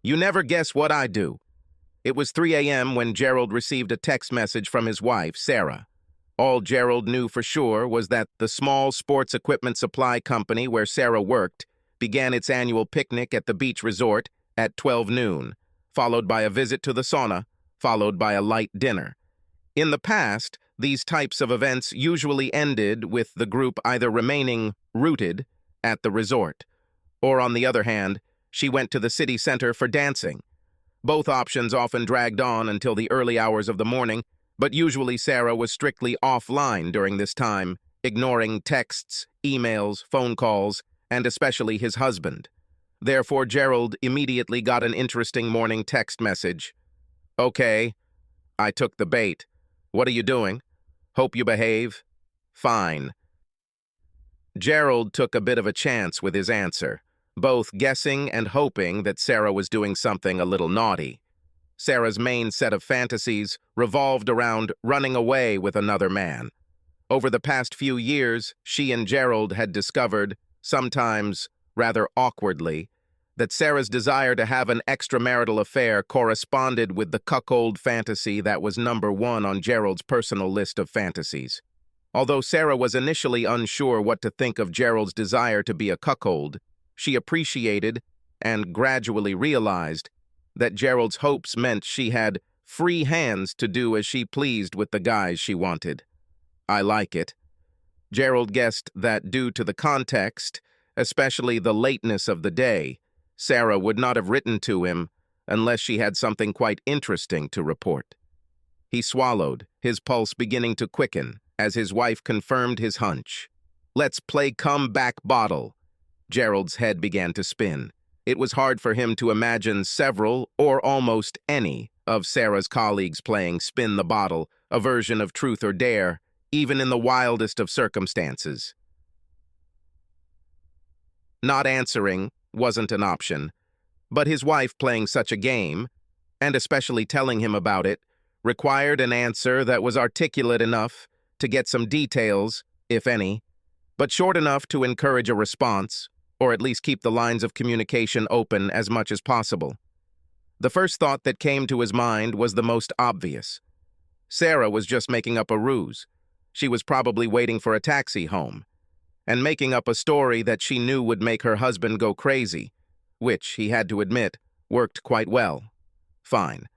You never guess what I do. It was 3 a.m. when Gerald received a text message from his wife, Sarah. All Gerald knew for sure was that the small sports equipment supply company where Sarah worked began its annual picnic at the beach resort at 12 noon, followed by a visit to the sauna, followed by a light dinner. In the past, these types of events usually ended with the group either remaining rooted at the resort, or on the other hand, she went to the city center for dancing. Both options often dragged on until the early hours of the morning, but usually Sarah was strictly offline during this time, ignoring texts, emails, phone calls, and especially his husband. Therefore, Gerald immediately got an interesting morning text message. "Okay, I took the bait. What are you doing? Hope you behave. Fine." Gerald took a bit of a chance with his answer, both guessing and hoping that Sarah was doing something a little naughty. Sarah's main set of fantasies revolved around running away with another man. Over the past few years, she and Gerald had discovered, sometimes rather awkwardly, that Sarah's desire to have an extramarital affair corresponded with the cuckold fantasy that was number one on Gerald's personal list of fantasies. Although Sarah was initially unsure what to think of Gerald's desire to be a cuckold, she appreciated and gradually realized that Gerald's hopes meant she had free hands to do as she pleased with the guys she wanted. "I like it." Gerald guessed that due to the context, especially the lateness of the day, Sarah would not have written to him unless she had something quite interesting to report. He swallowed, his pulse beginning to quicken, as his wife confirmed his hunch. "Let's play come-back bottle." Gerald's head began to spin. It was hard for him to imagine several, or almost any, of Sarah's colleagues playing Spin the Bottle, a version of Truth or Dare, even in the wildest of circumstances. Not answering wasn't an option, but his wife playing such a game, and especially telling him about it, required an answer that was articulate enough to get some details, if any, but short enough to encourage a response, or at least keep the lines of communication open as much as possible. The first thought that came to his mind was the most obvious. Sarah was just making up a ruse. She was probably waiting for a taxi home, and making up a story that she knew would make her husband go crazy, which, he had to admit, worked quite well. Fine.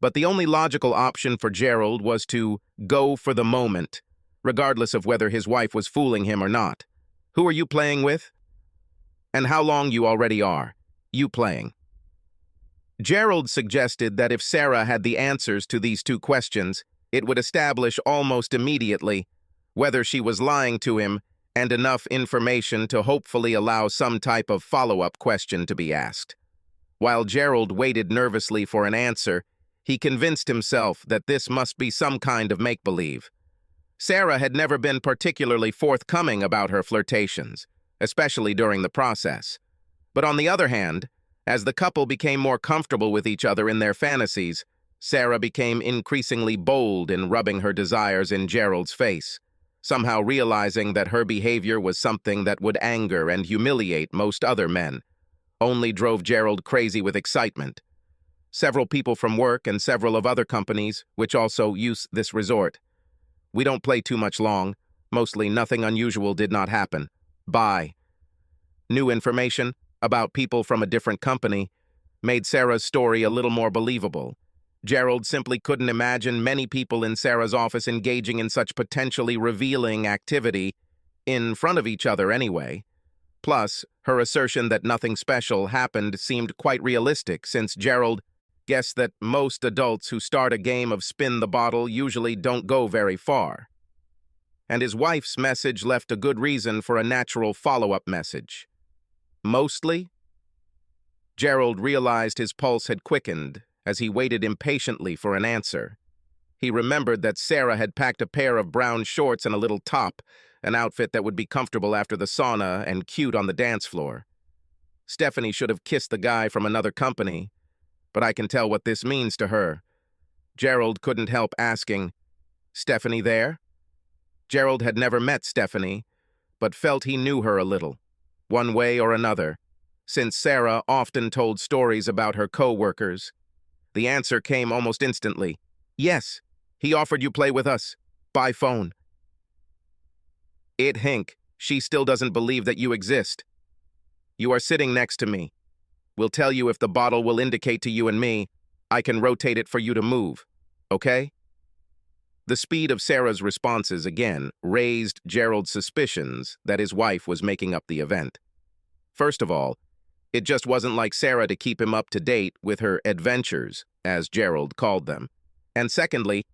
But the only logical option for Gerald was to go for the moment, regardless of whether his wife was fooling him or not. "Who are you playing with? And how long you already are? You playing?" Gerald suggested that if Sarah had the answers to these two questions, it would establish almost immediately whether she was lying to him and enough information to hopefully allow some type of follow-up question to be asked. While Gerald waited nervously for an answer, he convinced himself that this must be some kind of make-believe. Sarah had never been particularly forthcoming about her flirtations, especially during the process. But on the other hand, as the couple became more comfortable with each other in their fantasies, Sarah became increasingly bold in rubbing her desires in Gerald's face, somehow realizing that her behavior was something that would anger and humiliate most other men, only drove Gerald crazy with excitement. Several people from work and several of other companies, which also use this resort. "We don't play too much long. Mostly nothing unusual did not happen. Bye." New information about people from a different company made Sarah's story a little more believable. Gerald simply couldn't imagine many people in Sarah's office engaging in such potentially revealing activity, in front of each other anyway. Plus, her assertion that nothing special happened seemed quite realistic, since Gerald guessed that most adults who start a game of Spin the Bottle usually don't go very far. And his wife's message left a good reason for a natural follow-up message. Mostly? Gerald realized his pulse had quickened as he waited impatiently for an answer. He remembered that Sarah had packed a pair of brown shorts and a little top, an outfit that would be comfortable after the sauna and cute on the dance floor. Stephanie should have kissed the guy from another company, but I can tell what this means to her. Gerald couldn't help asking, "Stephanie there?" Gerald had never met Stephanie, but felt he knew her a little, one way or another, since Sarah often told stories about her co-workers. The answer came almost instantly. Yes, he offered you play with us. By phone. Hink, she still doesn't believe that you exist. You are sitting next to me. We'll tell you if the bottle will indicate to you and me. I can rotate it for you to move. Okay? The speed of Sarah's responses again raised Gerald's suspicions that his wife was making up the event. First of all, it just wasn't like Sarah to keep him up to date with her adventures, as Gerald called them. And secondly,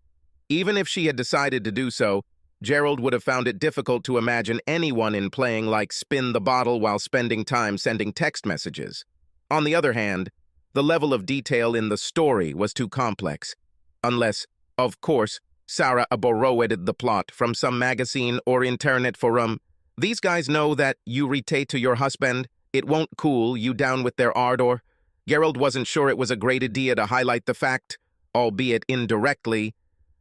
even if she had decided to do so, Gerald would have found it difficult to imagine anyone in playing like spin the bottle while spending time sending text messages. On the other hand, the level of detail in the story was too complex, unless, of course, Sarah borrowed the plot from some magazine or internet forum. These guys know that you retate to your husband, it won't cool you down with their ardor. Gerald wasn't sure it was a great idea to highlight the fact, albeit indirectly,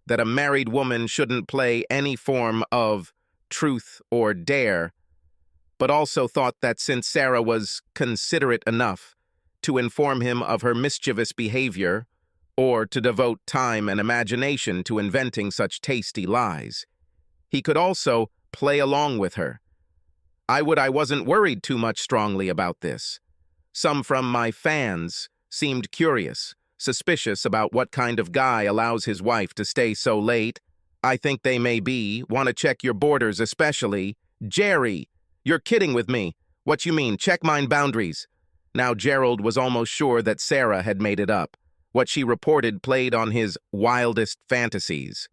that a married woman shouldn't play any form of truth or dare, but also thought that since Sarah was considerate enough to inform him of her mischievous behavior, or to devote time and imagination to inventing such tasty lies, he could also play along with her. I wasn't worried too much strongly about this. Some from my fans seemed curious, suspicious about what kind of guy allows his wife to stay so late. I think they may want to check your borders especially. Jerry, you're kidding with me. What you mean, check mine boundaries? Now Gerald was almost sure that Sarah had made it up. What she reported played on his wildest fantasies.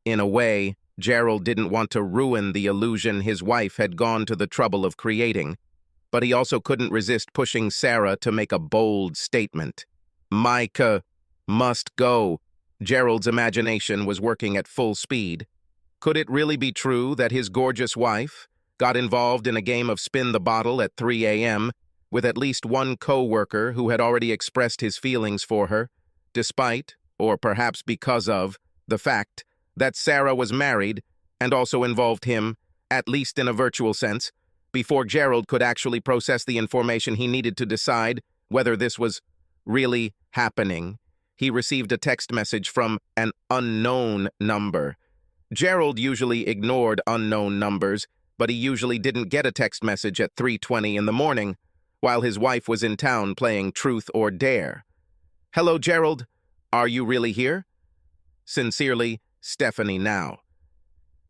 In a way, Gerald didn't want to ruin the illusion his wife had gone to the trouble of creating, but he also couldn't resist pushing Sarah to make a bold statement. Micah must go. Gerald's imagination was working at full speed. Could it really be true that his gorgeous wife got involved in a game of spin the bottle at 3 a.m. with at least one co-worker who had already expressed his feelings for her, despite, or perhaps because of, the fact that Sarah was married and also involved him, at least in a virtual sense, before Gerald could actually process the information he needed to decide whether this was really happening? He received a text message from an unknown number. Gerald usually ignored unknown numbers, but he usually didn't get a text message at 3:20 in the morning, while his wife was in town playing Truth or Dare. Hello, Gerald. Are you really here? Sincerely, Stephanie now.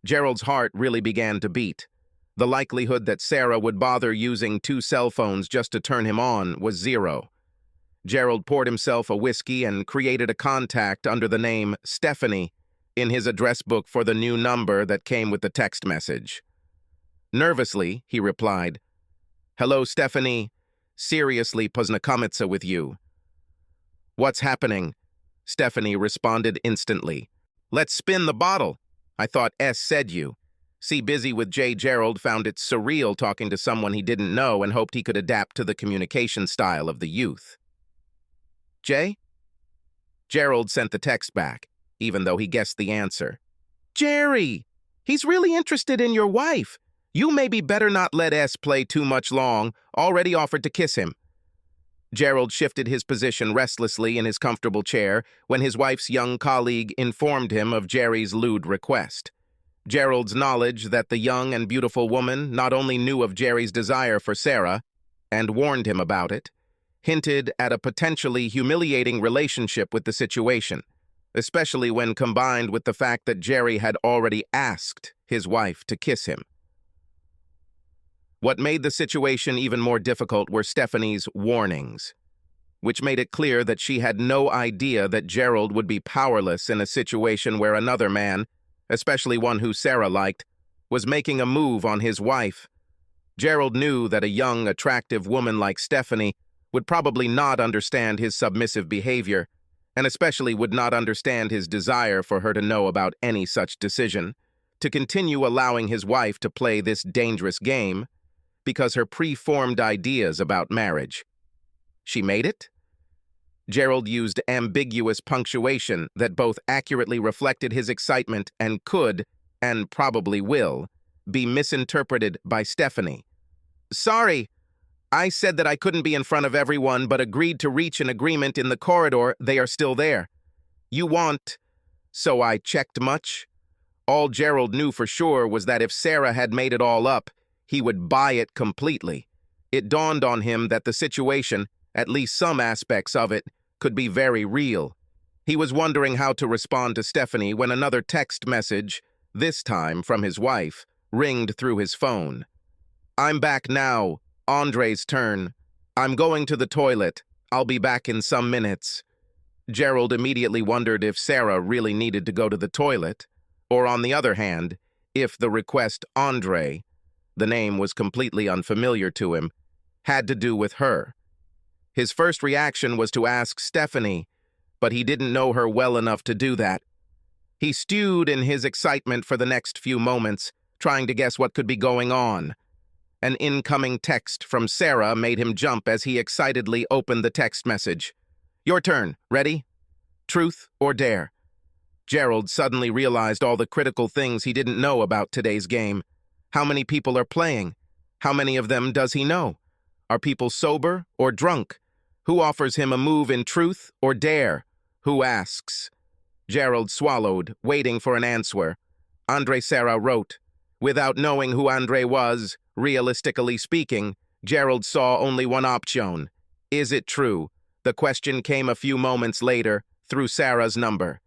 Gerald's heart really began to beat. The likelihood that Sarah would bother using 2 cell phones just to turn him on was 0. Gerald poured himself a whiskey and created a contact under the name Stephanie in his address book for the new number that came with the text message. Nervously, he replied, "Hello, Stephanie. Seriously, poznakомиться with you." "What's happening?" Stephanie responded instantly. "Let's spin the bottle. I thought S said you." See, busy with J. Gerald found it surreal talking to someone he didn't know and hoped he could adapt to the communication style of the youth. Jay? Gerald sent the text back, even though he guessed the answer. "Jerry, he's really interested in your wife. You maybe better not let S play too much long. Already offered to kiss him." Gerald shifted his position restlessly in his comfortable chair when his wife's young colleague informed him of Jerry's lewd request. Gerald's knowledge that the young and beautiful woman not only knew of Jerry's desire for Sarah, and warned him about it, hinted at a potentially humiliating relationship with the situation, especially when combined with the fact that Jerry had already asked his wife to kiss him. What made the situation even more difficult were Stephanie's warnings, which made it clear that she had no idea that Gerald would be powerless in a situation where another man, especially one who Sarah liked, was making a move on his wife. Gerald knew that a young, attractive woman like Stephanie would probably not understand his submissive behavior, and especially would not understand his desire for her to know about any such decision, to continue allowing his wife to play this dangerous game, because her preformed ideas about marriage. She made it? Gerald used ambiguous punctuation that both accurately reflected his excitement and could, and probably will, be misinterpreted by Stephanie. "Sorry, I said that I couldn't be in front of everyone, but agreed to reach an agreement in the corridor. They are still there. You want... So I checked much? All Gerald knew for sure was that if Sarah had made it all up, he would buy it completely. It dawned on him that the situation, at least some aspects of it, could be very real. He was wondering how to respond to Stephanie when another text message, this time from his wife, ringed through his phone. I'm back now. Andre's turn. I'm going to the toilet. I'll be back in some minutes. Gerald immediately wondered if Sarah really needed to go to the toilet, or on the other hand, if the request Andre, the name was completely unfamiliar to him, had to do with her. His first reaction was to ask Stephanie, but he didn't know her well enough to do that. He stewed in his excitement for the next few moments, trying to guess what could be going on. An incoming text from Sarah made him jump as he excitedly opened the text message. Your turn. Ready? Truth or dare? Gerald suddenly realized all the critical things he didn't know about today's game. How many people are playing? How many of them does he know? Are people sober or drunk? Who offers him a move in truth or dare? Who asks? Gerald swallowed, waiting for an answer. Andre Sarah wrote. Without knowing who Andre was, realistically speaking, Gerald saw only one option. Is it true? The question came a few moments later, through Sarah's number.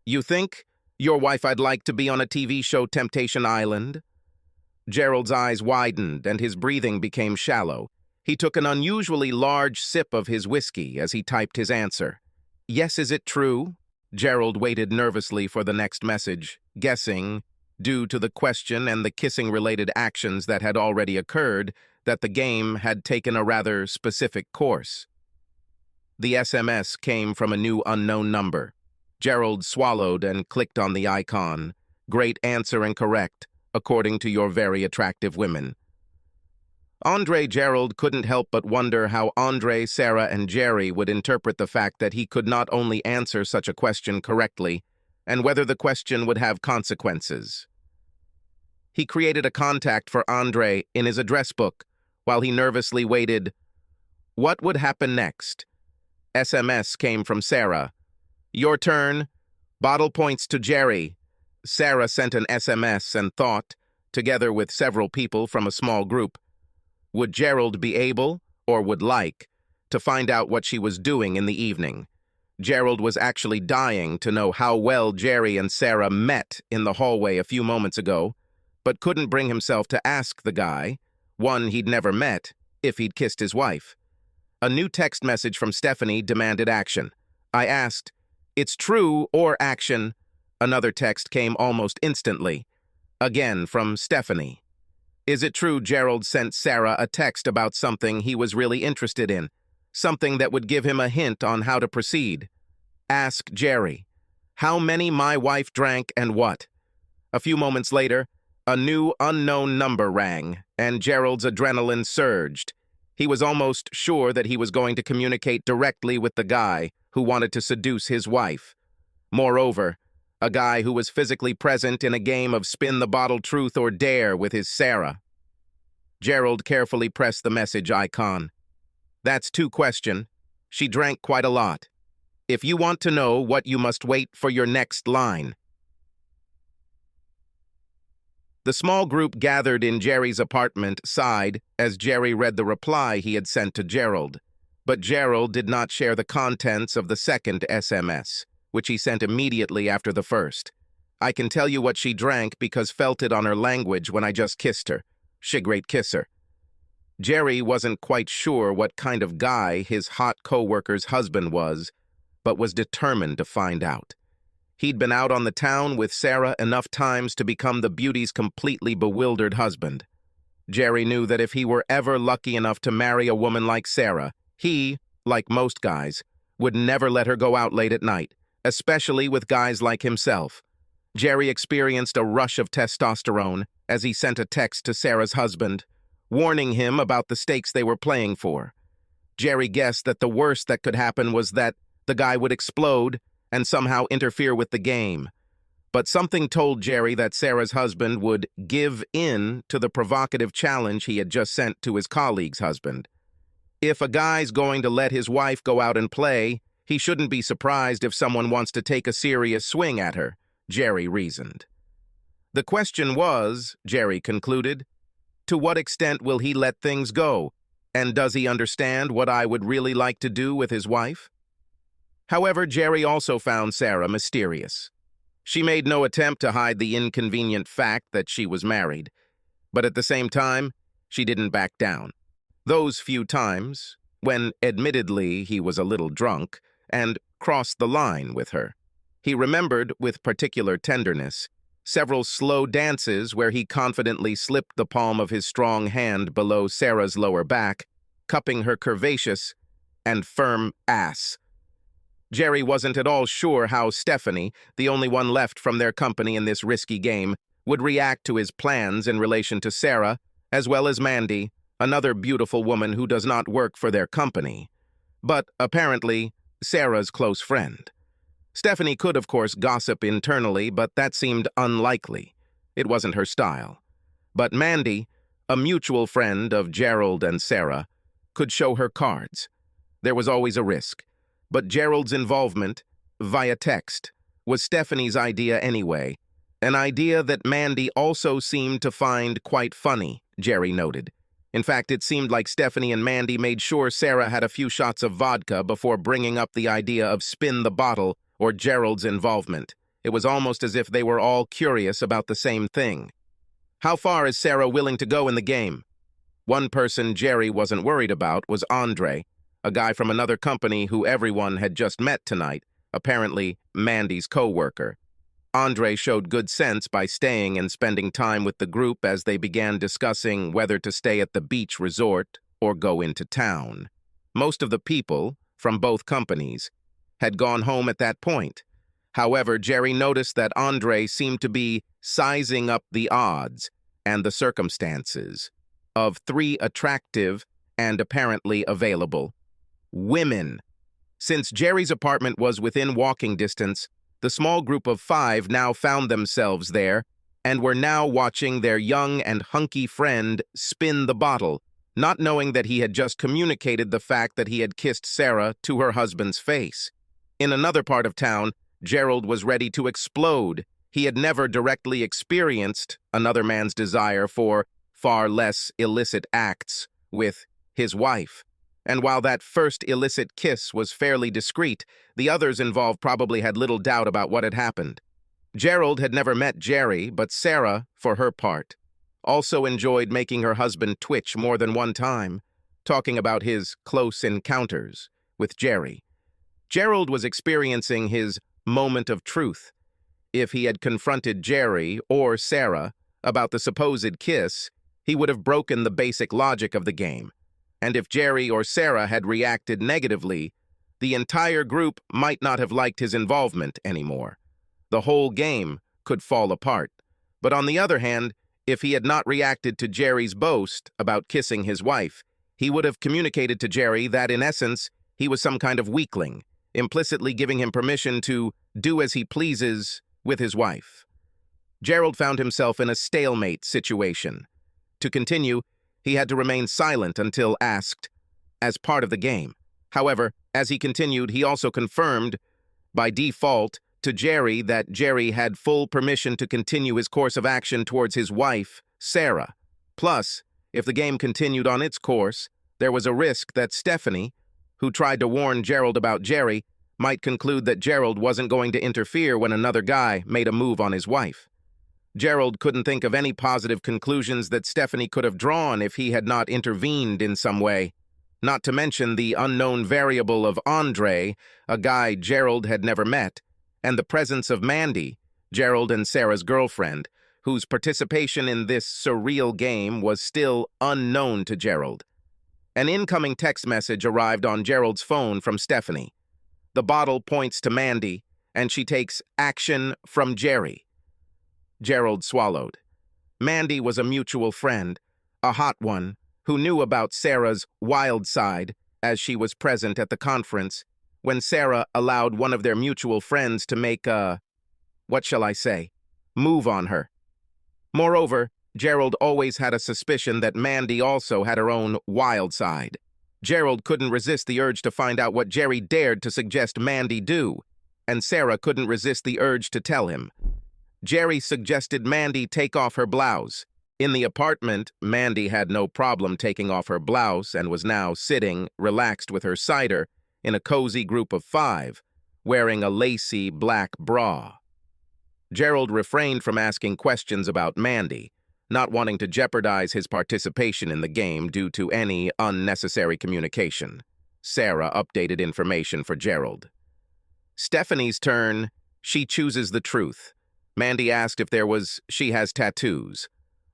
You think? Your wife I'd like to be on a TV show Temptation Island? Gerald's eyes widened and his breathing became shallow. He took an unusually large sip of his whiskey as he typed his answer. Yes, is it true? Gerald waited nervously for the next message, guessing, due to the question and the kissing-related actions that had already occurred, that the game had taken a rather specific course. The SMS came from a new unknown number. Gerald swallowed and clicked on the icon. Great answer and correct, according to your very attractive women. Gerald couldn't help but wonder how Andre, Sarah, and Jerry would interpret the fact that he could not only answer such a question correctly, and whether the question would have consequences. He created a contact for Andre in his address book, while he nervously waited. What would happen next? SMS came from Sarah. Your turn. Bottle points to Jerry. Sarah sent an SMS and thought, together with several people from a small group, would Gerald be able, or would like, to find out what she was doing in the evening? Gerald was actually dying to know how well Jerry and Sarah met in the hallway a few moments ago, but couldn't bring himself to ask the guy, one he'd never met, if he'd kissed his wife. A new text message from Stephanie demanded action. I asked, it's true or action? Another text came almost instantly, again from Stephanie. Is it true Gerald sent Sarah a text about something he was really interested in? Something that would give him a hint on how to proceed? Ask Jerry. How many my wife drank and what? A few moments later, a new unknown number rang, and Gerald's adrenaline surged. He was almost sure that he was going to communicate directly with the guy who wanted to seduce his wife. Moreover, a guy who was physically present in a game of spin the bottle truth or dare with his Sarah. Gerald carefully pressed the message icon. That's two question. She drank quite a lot. If you want to know what you must wait for your next line. The small group gathered in Jerry's apartment sighed as Jerry read the reply he had sent to Gerald. But Gerald did not share the contents of the second SMS, which he sent immediately after the first. I can tell you what she drank because felt it on her language when I just kissed her. She great kisser. Jerry wasn't quite sure what kind of guy his hot co-worker's husband was, but was determined to find out. He'd been out on the town with Sarah enough times to become the beauty's completely bewildered husband. Jerry knew that if he were ever lucky enough to marry a woman like Sarah, he, like most guys, would never let her go out late at night, especially with guys like himself. Jerry experienced a rush of testosterone as he sent a text to Sarah's husband, warning him about the stakes they were playing for. Jerry guessed that the worst that could happen was that the guy would explode and somehow interfere with the game. But something told Jerry that Sarah's husband would give in to the provocative challenge he had just sent to his colleague's husband. If a guy's going to let his wife go out and play, he shouldn't be surprised if someone wants to take a serious swing at her, Jerry reasoned. The question was, Jerry concluded, to what extent will he let things go, and does he understand what I would really like to do with his wife? However, Jerry also found Sarah mysterious. She made no attempt to hide the inconvenient fact that she was married, but at the same time, she didn't back down. Those few times, when admittedly he was a little drunk, and crossed the line with her. He remembered, with particular tenderness, several slow dances where he confidently slipped the palm of his strong hand below Sarah's lower back, cupping her curvaceous and firm ass. Jerry wasn't at all sure how Stephanie, the only one left from their company in this risky game, would react to his plans in relation to Sarah, as well as Mandy, another beautiful woman who does not work for their company, but apparently Sarah's close friend. Stephanie could, of course, gossip internally, but that seemed unlikely. It wasn't her style. But Mandy, a mutual friend of Gerald and Sarah, could show her cards. There was always a risk. But Gerald's involvement, via text, was Stephanie's idea anyway, an idea that Mandy also seemed to find quite funny, Jerry noted. In fact, it seemed like Stephanie and Mandy made sure Sarah had a few shots of vodka before bringing up the idea of spin the bottle or Gerald's involvement. It was almost as if they were all curious about the same thing. How far is Sarah willing to go in the game? One person Jerry wasn't worried about was Andre, a guy from another company who everyone had just met tonight, apparently Mandy's co-worker. Andre showed good sense by staying and spending time with the group as they began discussing whether to stay at the beach resort or go into town. Most of the people, from both companies, had gone home at that point. However, Jerry noticed that Andre seemed to be sizing up the odds and the circumstances of 3 attractive and apparently available women. Since Jerry's apartment was within walking distance, the small group of 5 now found themselves there and were now watching their young and hunky friend spin the bottle, not knowing that he had just communicated the fact that he had kissed Sarah to her husband's face. In another part of town, Gerald was ready to explode. He had never directly experienced another man's desire for far less illicit acts with his wife. And while that first illicit kiss was fairly discreet, the others involved probably had little doubt about what had happened. Gerald had never met Jerry, but Sarah, for her part, also enjoyed making her husband twitch more than one time, talking about his close encounters with Jerry. Gerald was experiencing his moment of truth. If he had confronted Jerry or Sarah about the supposed kiss, he would have broken the basic logic of the game. And if Jerry or Sarah had reacted negatively, the entire group might not have liked his involvement anymore. The whole game could fall apart. But on the other hand, if he had not reacted to Jerry's boast about kissing his wife, he would have communicated to Jerry that, in essence, he was some kind of weakling, implicitly giving him permission to do as he pleases with his wife. Gerald found himself in a stalemate situation. To continue, he had to remain silent until asked, as part of the game. However, as he continued, he also confirmed, by default, to Jerry that Jerry had full permission to continue his course of action towards his wife, Sarah. Plus, if the game continued on its course, there was a risk that Stephanie, who tried to warn Gerald about Jerry, might conclude that Gerald wasn't going to interfere when another guy made a move on his wife. Gerald couldn't think of any positive conclusions that Stephanie could have drawn if he had not intervened in some way. Not to mention the unknown variable of Andre, a guy Gerald had never met, and the presence of Mandy, Gerald and Sarah's girlfriend, whose participation in this surreal game was still unknown to Gerald. An incoming text message arrived on Gerald's phone from Stephanie. The bottle points to Mandy, and she takes action from Jerry. Gerald swallowed. Mandy was a mutual friend, a hot one, who knew about Sarah's wild side as she was present at the conference when Sarah allowed one of their mutual friends to make a, what shall I say, move on her. Moreover, Gerald always had a suspicion that Mandy also had her own wild side. Gerald couldn't resist the urge to find out what Jerry dared to suggest Mandy do, and Sarah couldn't resist the urge to tell him. Jerry suggested Mandy take off her blouse. In the apartment, Mandy had no problem taking off her blouse and was now sitting, relaxed with her cider, in a cozy group of 5, wearing a lacy black bra. Gerald refrained from asking questions about Mandy, not wanting to jeopardize his participation in the game due to any unnecessary communication. Sarah updated information for Gerald. Stephanie's turn. She chooses the truth. Mandy asked if she has tattoos.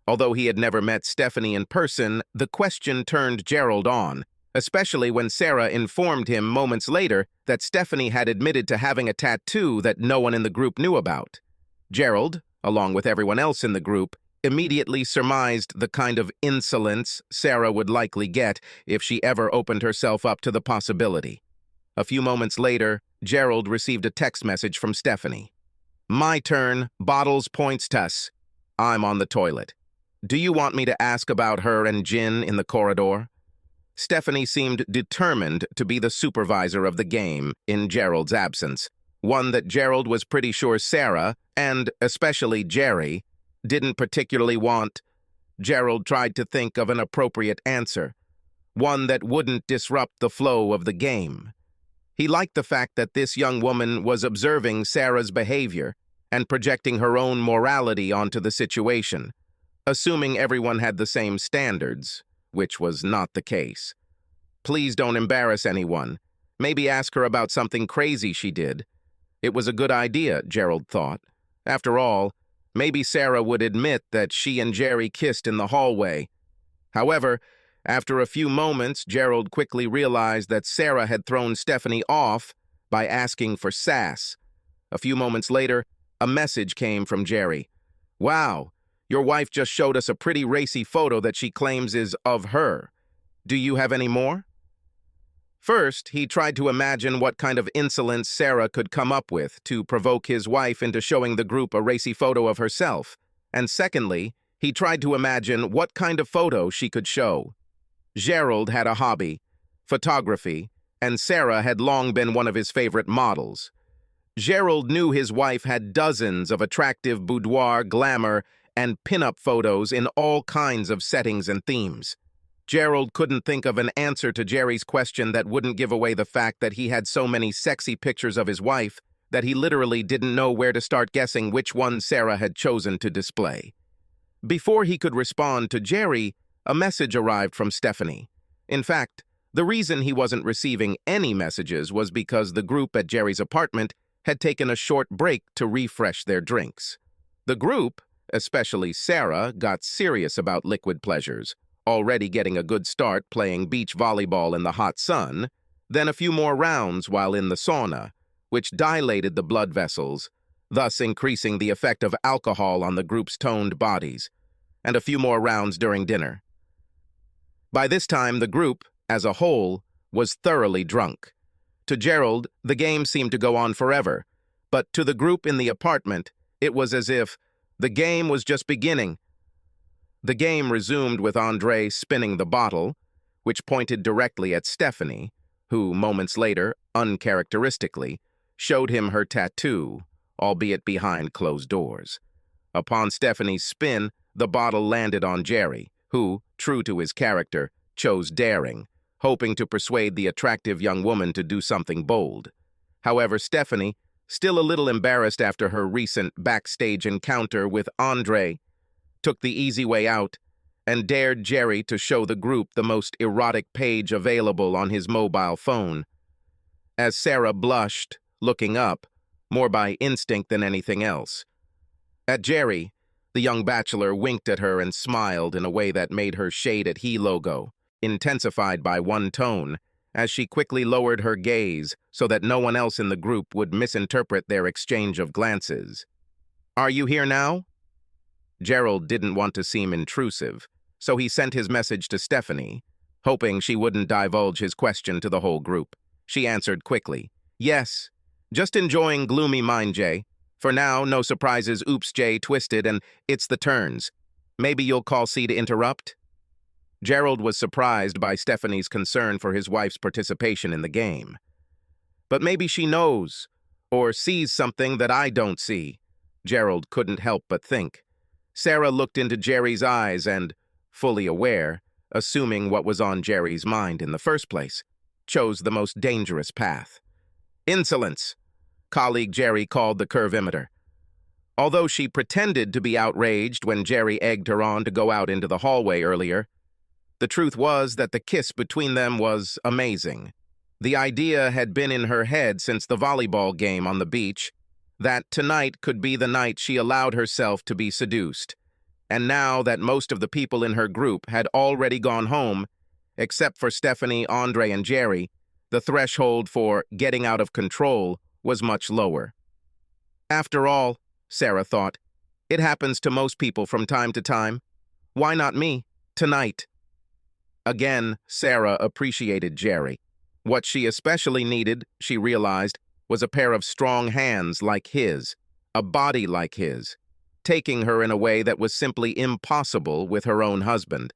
Although he had never met Stephanie in person, the question turned Gerald on, especially when Sarah informed him moments later that Stephanie had admitted to having a tattoo that no one in the group knew about. Gerald, along with everyone else in the group, immediately surmised the kind of insolence Sarah would likely get if she ever opened herself up to the possibility. A few moments later, Gerald received a text message from Stephanie. "My turn, bottles points tuss. I'm on the toilet. Do you want me to ask about her and Jin in the corridor?" Stephanie seemed determined to be the supervisor of the game in Gerald's absence, one that Gerald was pretty sure Sarah, and especially Jerry, didn't particularly want. Gerald tried to think of an appropriate answer, one that wouldn't disrupt the flow of the game. He liked the fact that this young woman was observing Sarah's behavior and projecting her own morality onto the situation, assuming everyone had the same standards, which was not the case. Please don't embarrass anyone. Maybe ask her about something crazy she did. It was a good idea, Gerald thought. After all, maybe Sarah would admit that she and Jerry kissed in the hallway. However, after a few moments, Gerald quickly realized that Sarah had thrown Stephanie off by asking for sass. A few moments later, a message came from Jerry. "Wow, your wife just showed us a pretty racy photo that she claims is of her. Do you have any more?" First, he tried to imagine what kind of insolence Sarah could come up with to provoke his wife into showing the group a racy photo of herself. And secondly, he tried to imagine what kind of photo she could show. Gerald had a hobby, photography, and Sarah had long been one of his favorite models. Gerald knew his wife had dozens of attractive boudoir, glamour, and pin-up photos in all kinds of settings and themes. Gerald couldn't think of an answer to Jerry's question that wouldn't give away the fact that he had so many sexy pictures of his wife that he literally didn't know where to start guessing which one Sarah had chosen to display. Before he could respond to Jerry, a message arrived from Stephanie. In fact, the reason he wasn't receiving any messages was because the group at Jerry's apartment had taken a short break to refresh their drinks. The group, especially Sarah, got serious about liquid pleasures, already getting a good start playing beach volleyball in the hot sun, then a few more rounds while in the sauna, which dilated the blood vessels, thus increasing the effect of alcohol on the group's toned bodies, and a few more rounds during dinner. By this time, the group, as a whole, was thoroughly drunk. To Gerald, the game seemed to go on forever, but to the group in the apartment, it was as if the game was just beginning. The game resumed with Andre spinning the bottle, which pointed directly at Stephanie, who, moments later, uncharacteristically, showed him her tattoo, albeit behind closed doors. Upon Stephanie's spin, the bottle landed on Jerry, who, true to his character, chose daring, hoping to persuade the attractive young woman to do something bold. However, Stephanie, still a little embarrassed after her recent backstage encounter with Andre, took the easy way out and dared Jerry to show the group the most erotic page available on his mobile phone. As Sarah blushed, looking up, more by instinct than anything else. At Jerry, the young bachelor winked at her and smiled in a way that made her shade at he logo, intensified by one tone, as she quickly lowered her gaze so that no one else in the group would misinterpret their exchange of glances. "Are you here now?" Gerald didn't want to seem intrusive, so he sent his message to Stephanie, hoping she wouldn't divulge his question to the whole group. She answered quickly, "Yes, just enjoying gloomy mind, Jay. For now, no surprises, oops, Jay, twisted, and it's the turns. Maybe you'll call C to interrupt?" Gerald was surprised by Stephanie's concern for his wife's participation in the game. But maybe she knows, or sees something that I don't see, Gerald couldn't help but think. Sarah looked into Jerry's eyes and, fully aware, assuming what was on Jerry's mind in the first place, chose the most dangerous path. Insolence, colleague Jerry called the curvimeter. Although she pretended to be outraged when Jerry egged her on to go out into the hallway earlier, the truth was that the kiss between them was amazing. The idea had been in her head since the volleyball game on the beach that tonight could be the night she allowed herself to be seduced. And now that most of the people in her group had already gone home, except for Stephanie, Andre, and Jerry, the threshold for getting out of control was much lower. After all, Sarah thought, it happens to most people from time to time. Why not me, tonight? Again, Sarah appreciated Jerry. What she especially needed, she realized, was a pair of strong hands like his, a body like his, taking her in a way that was simply impossible with her own husband.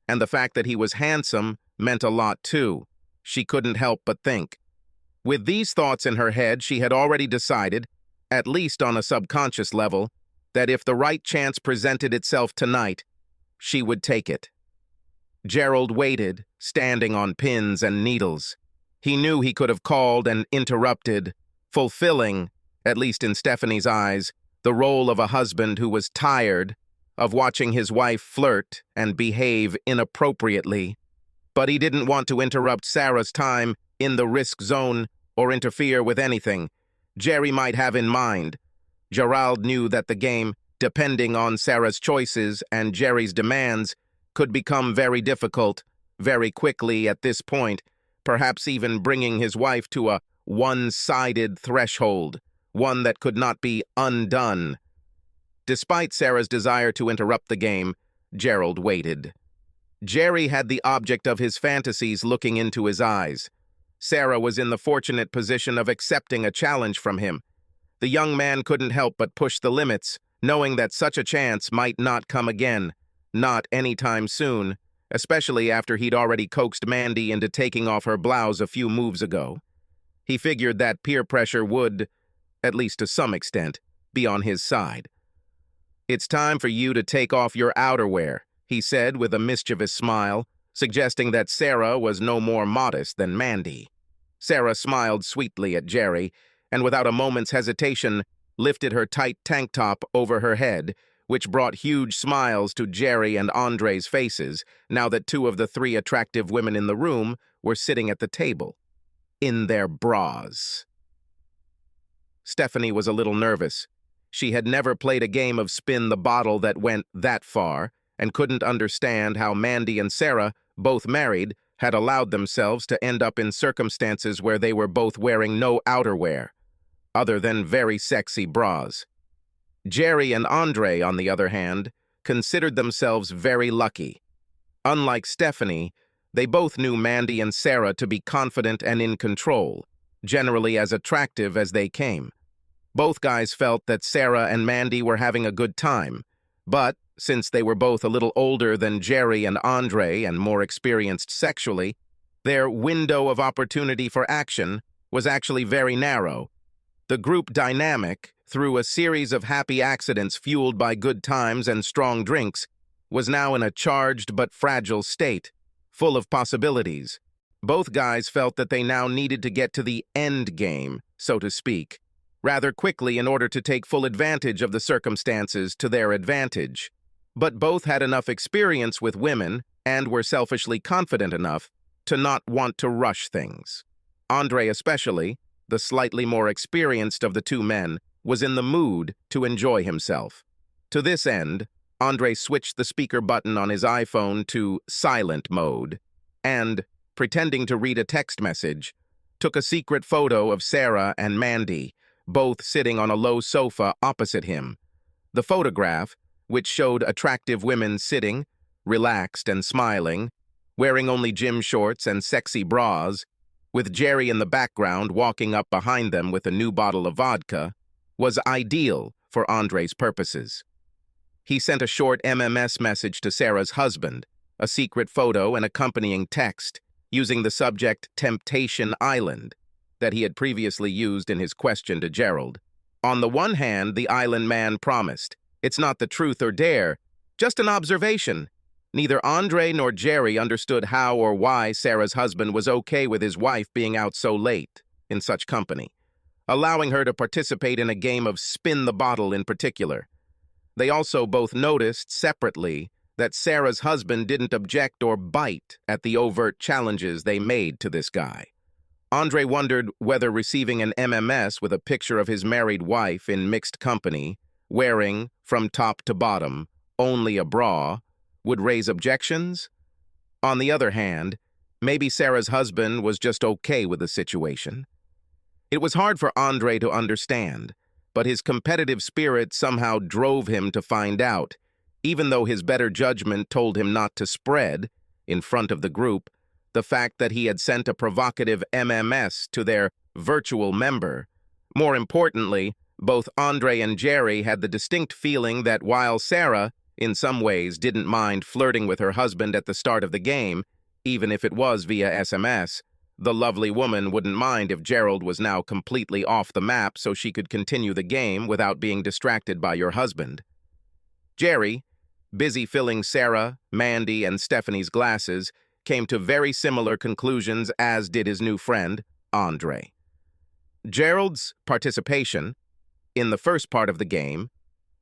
And the fact that he was handsome meant a lot too. She couldn't help but think. With these thoughts in her head, she had already decided, at least on a subconscious level, that if the right chance presented itself tonight, she would take it. Gerald waited, standing on pins and needles. He knew he could have called and interrupted, fulfilling, at least in Stephanie's eyes, the role of a husband who was tired of watching his wife flirt and behave inappropriately. But he didn't want to interrupt Sarah's time in the risk zone or interfere with anything Jerry might have in mind. Gerald knew that the game, depending on Sarah's choices and Jerry's demands, could become very difficult very quickly at this point, perhaps even bringing his wife to a one-sided threshold, one that could not be undone. Despite Sarah's desire to interrupt the game, Gerald waited. Jerry had the object of his fantasies looking into his eyes. Sarah was in the fortunate position of accepting a challenge from him. The young man couldn't help but push the limits, knowing that such a chance might not come again, not anytime soon, especially after he'd already coaxed Mandy into taking off her blouse a few moves ago. He figured that peer pressure would, at least to some extent, be on his side. "It's time for you to take off your outerwear," he said with a mischievous smile, suggesting that Sarah was no more modest than Mandy. Sarah smiled sweetly at Jerry, and without a moment's hesitation, lifted her tight tank top over her head, which brought huge smiles to Jerry and Andre's faces, now that two of the three attractive women in the room were sitting at the table, in their bras. Stephanie was a little nervous. She had never played a game of spin the bottle that went that far, and couldn't understand how Mandy and Sarah, both married, had allowed themselves to end up in circumstances where they were both wearing no outerwear, other than very sexy bras. Jerry and Andre, on the other hand, considered themselves very lucky. Unlike Stephanie, they both knew Mandy and Sarah to be confident and in control, generally as attractive as they came. Both guys felt that Sarah and Mandy were having a good time, but since they were both a little older than Jerry and Andre and more experienced sexually, their window of opportunity for action was actually very narrow. The group dynamic, through a series of happy accidents fueled by good times and strong drinks, was now in a charged but fragile state, full of possibilities. Both guys felt that they now needed to get to the end game, so to speak, rather quickly in order to take full advantage of the circumstances to their advantage. But both had enough experience with women and were selfishly confident enough to not want to rush things. Andre especially, the slightly more experienced of the two men, was in the mood to enjoy himself. To this end, Andre switched the speaker button on his iPhone to silent mode and, pretending to read a text message, took a secret photo of Sarah and Mandy, both sitting on a low sofa opposite him. The photograph, which showed attractive women sitting, relaxed and smiling, wearing only gym shorts and sexy bras, with Jerry in the background walking up behind them with a new bottle of vodka, was ideal for Andre's purposes. He sent a short MMS message to Sarah's husband, a secret photo and accompanying text, using the subject Temptation Island that he had previously used in his question to Gerald. On the one hand, the island man promised, "It's not the truth or dare, just an observation." Neither Andre nor Jerry understood how or why Sarah's husband was okay with his wife being out so late in such company, allowing her to participate in a game of spin the bottle in particular. They also both noticed separately that Sarah's husband didn't object or bite at the overt challenges they made to this guy. Andre wondered whether receiving an MMS with a picture of his married wife in mixed company, wearing, from top to bottom, only a bra, would raise objections. On the other hand, maybe Sarah's husband was just okay with the situation. It was hard for Andre to understand, but his competitive spirit somehow drove him to find out, even though his better judgment told him not to spread, in front of the group, the fact that he had sent a provocative MMS to their virtual member. More importantly, both Andre and Jerry had the distinct feeling that while Sarah, in some ways, didn't mind flirting with her husband at the start of the game, even if it was via SMS, the lovely woman wouldn't mind if Gerald was now completely off the map so she could continue the game without being distracted by your husband. Jerry, busy filling Sarah, Mandy, and Stephanie's glasses, came to very similar conclusions, as did his new friend, Andre. Gerald's participation, in the first part of the game,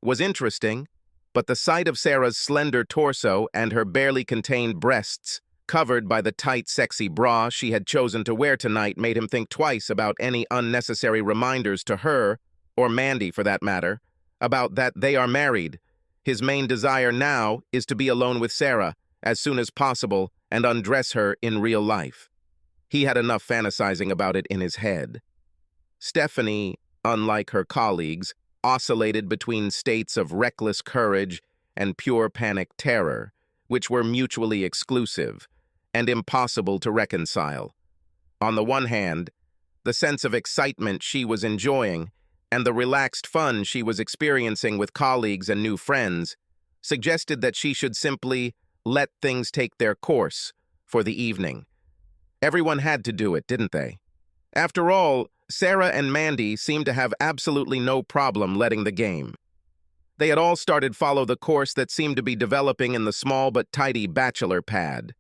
was interesting, but the sight of Sarah's slender torso and her barely contained breasts, covered by the tight, sexy bra she had chosen to wear tonight, made him think twice about any unnecessary reminders to her, or Mandy for that matter, about that they are married. His main desire now is to be alone with Sarah as soon as possible and undress her in real life. He had enough fantasizing about it in his head. Stephanie, unlike her colleagues, oscillated between states of reckless courage and pure panic terror, which were mutually exclusive and impossible to reconcile. On the one hand, the sense of excitement she was enjoying and the relaxed fun she was experiencing with colleagues and new friends suggested that she should simply let things take their course for the evening. Everyone had to do it, didn't they? After all, Sarah and Mandy seemed to have absolutely no problem letting the game. They had all started follow the course that seemed to be developing in the small but tidy bachelor pad.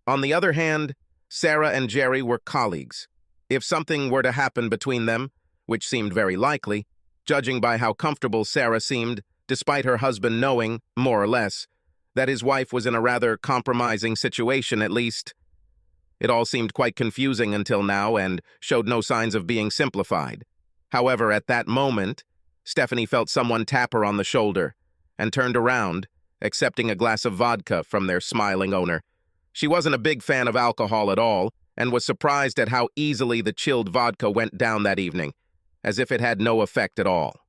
On the other hand, Sarah and Jerry were colleagues. If something were to happen between them, which seemed very likely, judging by how comfortable Sarah seemed, despite her husband knowing, more or less, that his wife was in a rather compromising situation at least. It all seemed quite confusing until now and showed no signs of being simplified. However, at that moment, Stephanie felt someone tap her on the shoulder and turned around, accepting a glass of vodka from their smiling owner. She wasn't a big fan of alcohol at all and was surprised at how easily the chilled vodka went down that evening, as if it had no effect at all.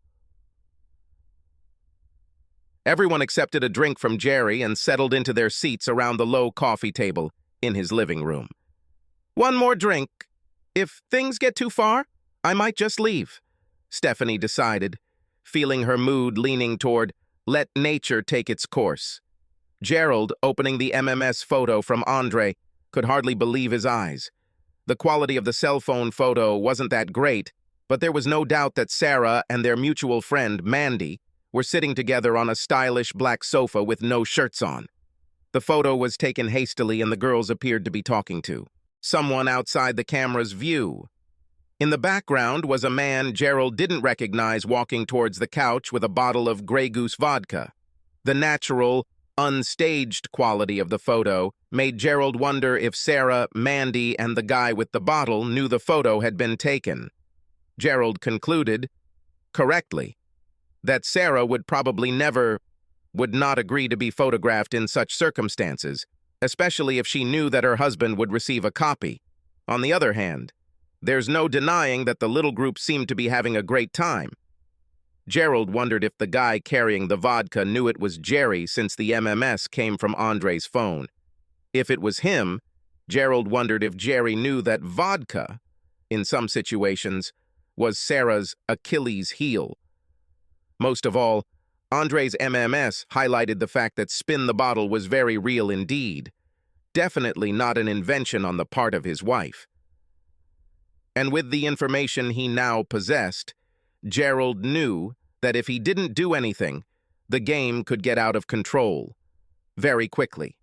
Everyone accepted a drink from Jerry and settled into their seats around the low coffee table in his living room. "One more drink. If things get too far, I might just leave," Stephanie decided, feeling her mood leaning toward let nature take its course. Gerald, opening the MMS photo from Andre, could hardly believe his eyes. The quality of the cell phone photo wasn't that great, but there was no doubt that Sarah and their mutual friend, Mandy, were sitting together on a stylish black sofa with no shirts on. The photo was taken hastily and the girls appeared to be talking to someone outside the camera's view. In the background was a man Gerald didn't recognize walking towards the couch with a bottle of Grey Goose vodka. The natural, unstaged quality of the photo made Gerald wonder if Sarah, Mandy, and the guy with the bottle knew the photo had been taken. Gerald concluded, correctly, that Sarah would not agree to be photographed in such circumstances, especially if she knew that her husband would receive a copy. On the other hand, there's no denying that the little group seemed to be having a great time. Gerald wondered if the guy carrying the vodka knew it was Jerry since the MMS came from Andre's phone. If it was him, Gerald wondered if Jerry knew that vodka, in some situations, was Sarah's Achilles heel. Most of all, Andre's MMS highlighted the fact that spin the bottle was very real indeed, definitely not an invention on the part of his wife. And with the information he now possessed, Gerald knew that if he didn't do anything, the game could get out of control very quickly.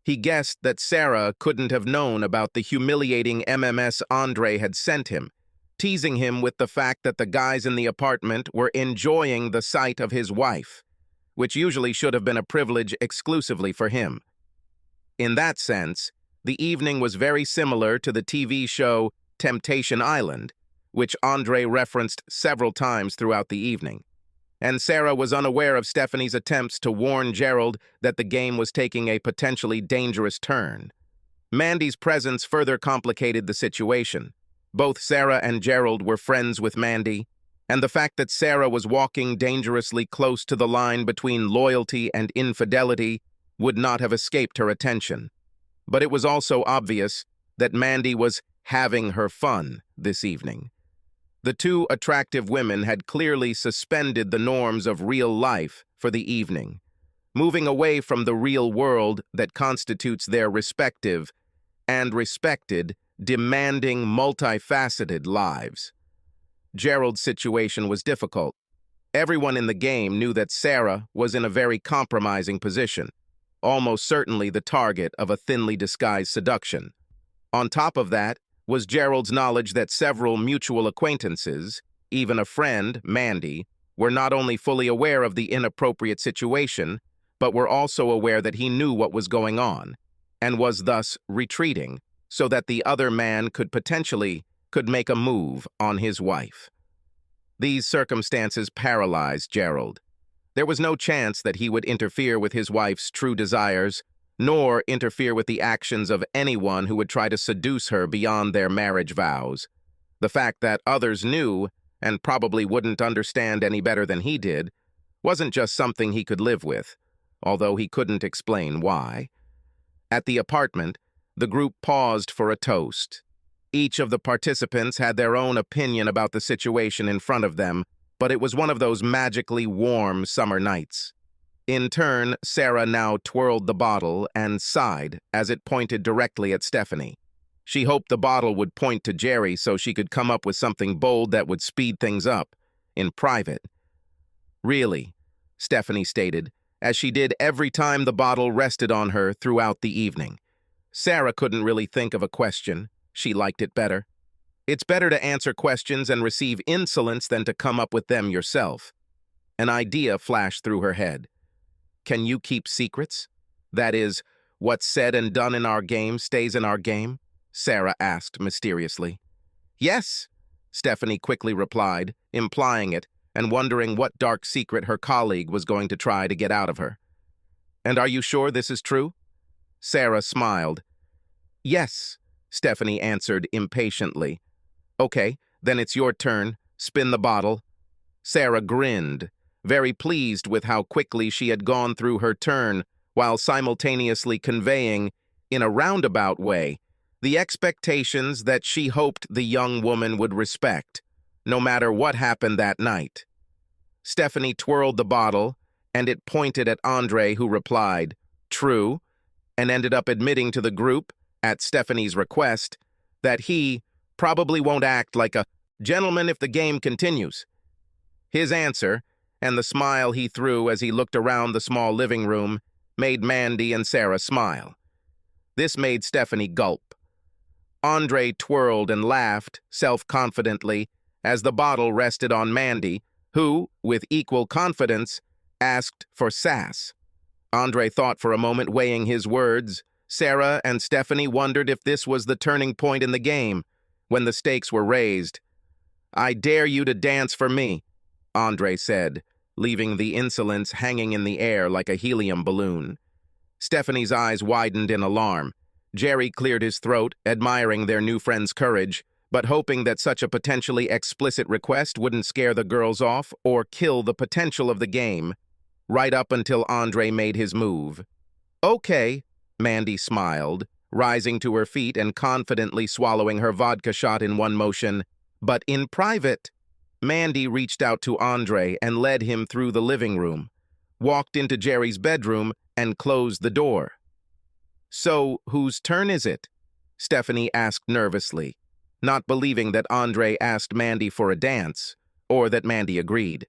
He guessed that Sarah couldn't have known about the humiliating MMS Andre had sent him, teasing him with the fact that the guys in the apartment were enjoying the sight of his wife, which usually should have been a privilege exclusively for him. In that sense, the evening was very similar to the TV show Temptation Island, which Andre referenced several times throughout the evening. And Sarah was unaware of Stephanie's attempts to warn Gerald that the game was taking a potentially dangerous turn. Mandy's presence further complicated the situation. Both Sarah and Gerald were friends with Mandy, and the fact that Sarah was walking dangerously close to the line between loyalty and infidelity would not have escaped her attention. But it was also obvious that Mandy was having her fun this evening. The two attractive women had clearly suspended the norms of real life for the evening, moving away from the real world that constitutes their respective and respected, demanding, multifaceted lives. Gerald's situation was difficult. Everyone in the game knew that Sarah was in a very compromising position, almost certainly the target of a thinly disguised seduction. On top of that was Gerald's knowledge that several mutual acquaintances, even a friend, Mandy, were not only fully aware of the inappropriate situation, but were also aware that he knew what was going on, and was thus retreating, so that the other man could make a move on his wife. These circumstances paralyzed Gerald. There was no chance that he would interfere with his wife's true desires, nor interfere with the actions of anyone who would try to seduce her beyond their marriage vows. The fact that others knew, and probably wouldn't understand any better than he did, wasn't just something he could live with, although he couldn't explain why. At the apartment, the group paused for a toast. Each of the participants had their own opinion about the situation in front of them, but it was one of those magically warm summer nights. In turn, Sarah now twirled the bottle and sighed as it pointed directly at Stephanie. She hoped the bottle would point to Jerry so she could come up with something bold that would speed things up, in private. Really, Stephanie stated, as she did every time the bottle rested on her throughout the evening. Sarah couldn't really think of a question. She liked it better. It's better to answer questions and receive insolence than to come up with them yourself. An idea flashed through her head. Can you keep secrets? That is, what's said and done in our game stays in our game? Sarah asked mysteriously. Yes, Stephanie quickly replied, implying it, and wondering what dark secret her colleague was going to try to get out of her. And are you sure this is true? Sarah smiled. Yes, Stephanie answered impatiently. Okay, then it's your turn. Spin the bottle. Sarah grinned, very pleased with how quickly she had gone through her turn, while simultaneously conveying, in a roundabout way, the expectations that she hoped the young woman would respect, no matter what happened that night. Stephanie twirled the bottle, and it pointed at Andre, who replied, "True," and ended up admitting to the group, at Stephanie's request, that he probably won't act like a gentleman if the game continues. His answer, and the smile he threw as he looked around the small living room, made Mandy and Sarah smile. This made Stephanie gulp. Andre twirled and laughed, self-confidently, as the bottle rested on Mandy, who, with equal confidence, asked for sass. Andre thought for a moment, weighing his words. Sarah and Stephanie wondered if this was the turning point in the game, when the stakes were raised. "I dare you to dance for me," Andre said, leaving the insolence hanging in the air like a helium balloon. Stephanie's eyes widened in alarm. Jerry cleared his throat, admiring their new friend's courage, but hoping that such a potentially explicit request wouldn't scare the girls off or kill the potential of the game, right up until Andre made his move. "Okay," Mandy smiled, rising to her feet and confidently swallowing her vodka shot in one motion, "but in private." Mandy reached out to Andre and led him through the living room, walked into Jerry's bedroom, and closed the door. "So, whose turn is it?" Stephanie asked nervously, not believing that Andre asked Mandy for a dance, or that Mandy agreed.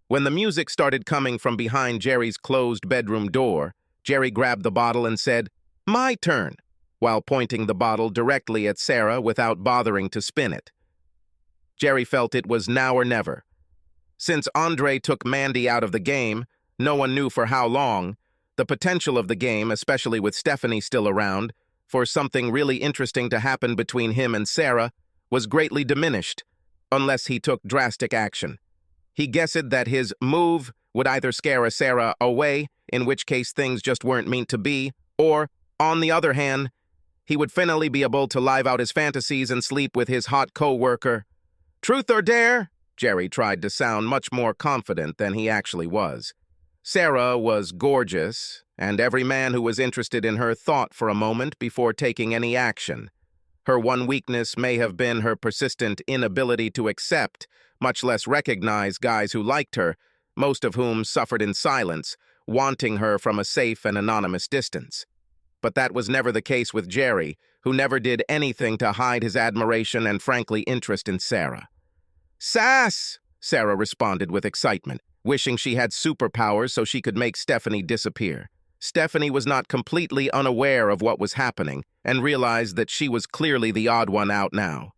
When the music started coming from behind Jerry's closed bedroom door, Jerry grabbed the bottle and said, "My turn," while pointing the bottle directly at Sarah without bothering to spin it. Jerry felt it was now or never. Since Andre took Mandy out of the game, no one knew for how long, the potential of the game, especially with Stephanie still around, for something really interesting to happen between him and Sarah, was greatly diminished, unless he took drastic action. He guessed that his move would either scare Sarah away, in which case things just weren't meant to be, or, on the other hand, he would finally be able to live out his fantasies and sleep with his hot co-worker. "Truth or dare?" Jerry tried to sound much more confident than he actually was. Sarah was gorgeous, and every man who was interested in her thought for a moment before taking any action. Her one weakness may have been her persistent inability to accept, much less recognize guys who liked her, most of whom suffered in silence, wanting her from a safe and anonymous distance. But that was never the case with Jerry, who never did anything to hide his admiration and frankly interest in Sarah. "Sass!" Sarah responded with excitement, wishing she had superpowers so she could make Stephanie disappear. Stephanie was not completely unaware of what was happening and realized that she was clearly the odd one out now.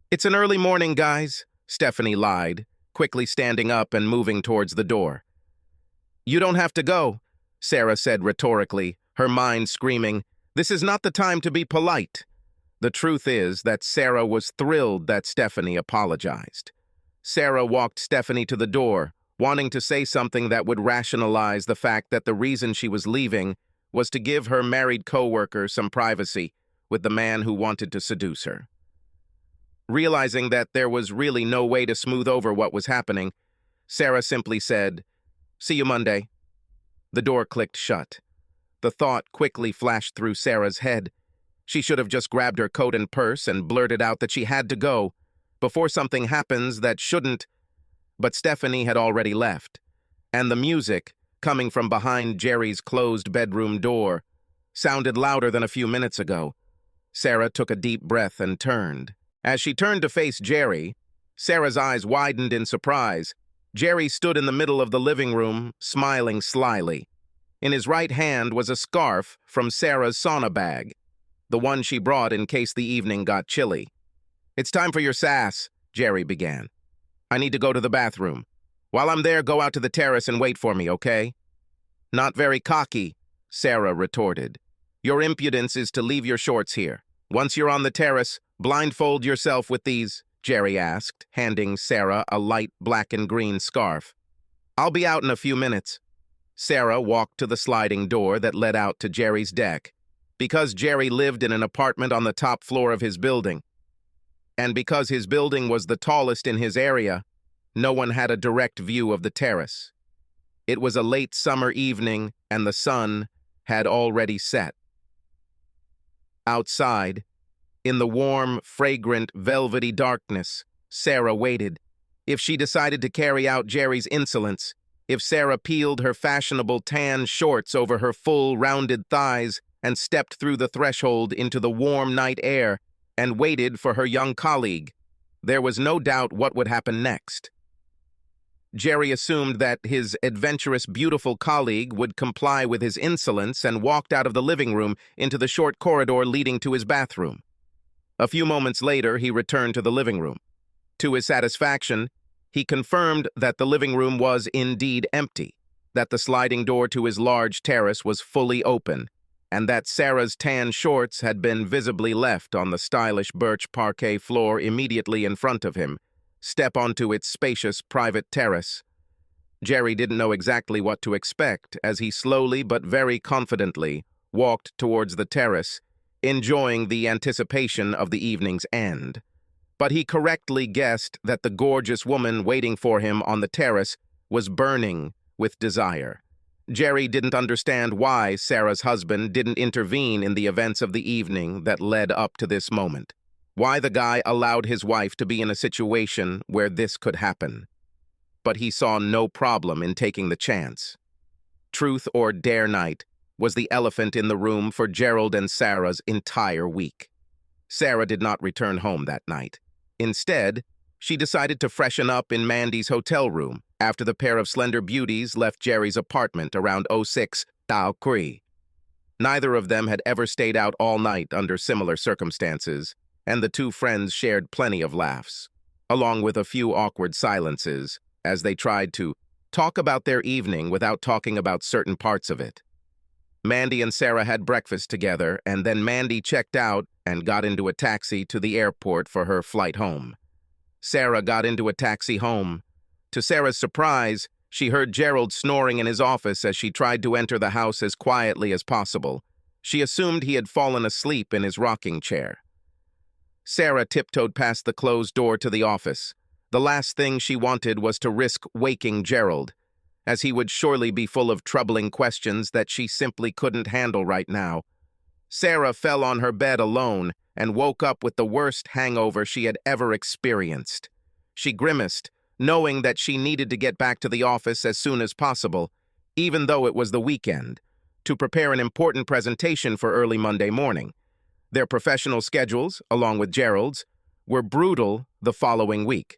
"It's an early morning, guys," Stephanie lied, quickly standing up and moving towards the door. "You don't have to go," Sarah said rhetorically, her mind screaming, "This is not the time to be polite." The truth is that Sarah was thrilled that Stephanie apologized. Sarah walked Stephanie to the door, wanting to say something that would rationalize the fact that the reason she was leaving was to give her married co-worker some privacy with the man who wanted to seduce her. Realizing that there was really no way to smooth over what was happening, Sarah simply said, "See you Monday." The door clicked shut. The thought quickly flashed through Sarah's head. She should have just grabbed her coat and purse and blurted out that she had to go, before something happens that shouldn't. But Stephanie had already left, and the music, coming from behind Jerry's closed bedroom door, sounded louder than a few minutes ago. Sarah took a deep breath and turned. As she turned to face Jerry, Sarah's eyes widened in surprise. Jerry stood in the middle of the living room, smiling slyly. In his right hand was a scarf from Sarah's sauna bag, the one she brought in case the evening got chilly. "It's time for your sass," Jerry began. "I need to go to the bathroom. While I'm there, go out to the terrace and wait for me, okay?" "Not very cocky," Sarah retorted. "Your impudence is to leave your shorts here. Once you're on the terrace, blindfold yourself with these," Jerry asked, handing Sarah a light black and green scarf. "I'll be out in a few minutes." Sarah walked to the sliding door that led out to Jerry's deck. Because Jerry lived in an apartment on the top floor of his building, and because his building was the tallest in his area, no one had a direct view of the terrace. It was a late summer evening, and the sun had already set. Outside, in the warm, fragrant, velvety darkness, Sarah waited. If she decided to carry out Jerry's insolence, if Sarah peeled her fashionable tan shorts over her full, rounded thighs and stepped through the threshold into the warm night air and waited for her young colleague, there was no doubt what would happen next. Jerry assumed that his adventurous, beautiful colleague would comply with his insolence and walked out of the living room into the short corridor leading to his bathroom. A few moments later, he returned to the living room. To his satisfaction, he confirmed that the living room was indeed empty, that the sliding door to his large terrace was fully open, and that Sarah's tan shorts had been visibly left on the stylish birch parquet floor immediately in front of him. Step onto its spacious private terrace. Jerry didn't know exactly what to expect as he slowly but very confidently walked towards the terrace, enjoying the anticipation of the evening's end. But he correctly guessed that the gorgeous woman waiting for him on the terrace was burning with desire. Jerry didn't understand why Sarah's husband didn't intervene in the events of the evening that led up to this moment. why the guy allowed his wife to be in a situation where this could happen. But he saw no problem in taking the chance. Truth or dare night was the elephant in the room for Gerald and Sarah's entire week. Sarah did not return home that night. Instead, she decided to freshen up in Mandy's hotel room after the pair of slender beauties left Jerry's apartment around 06 Tao Cree. Neither of them had ever stayed out all night under similar circumstances, and the two friends shared plenty of laughs, along with a few awkward silences as they tried to talk about their evening without talking about certain parts of it. Mandy and Sarah had breakfast together, and then Mandy checked out and got into a taxi to the airport for her flight home. Sarah got into a taxi home. To Sarah's surprise, she heard Gerald snoring in his office as she tried to enter the house as quietly as possible. She assumed he had fallen asleep in his rocking chair. Sarah tiptoed past the closed door to the office. The last thing she wanted was to risk waking Gerald, as he would surely be full of troubling questions that she simply couldn't handle right now. Sarah fell on her bed alone and woke up with the worst hangover she had ever experienced. She grimaced, knowing that she needed to get back to the office as soon as possible, even though it was the weekend, to prepare an important presentation for early Monday morning. Their professional schedules, along with Gerald's, were brutal the following week.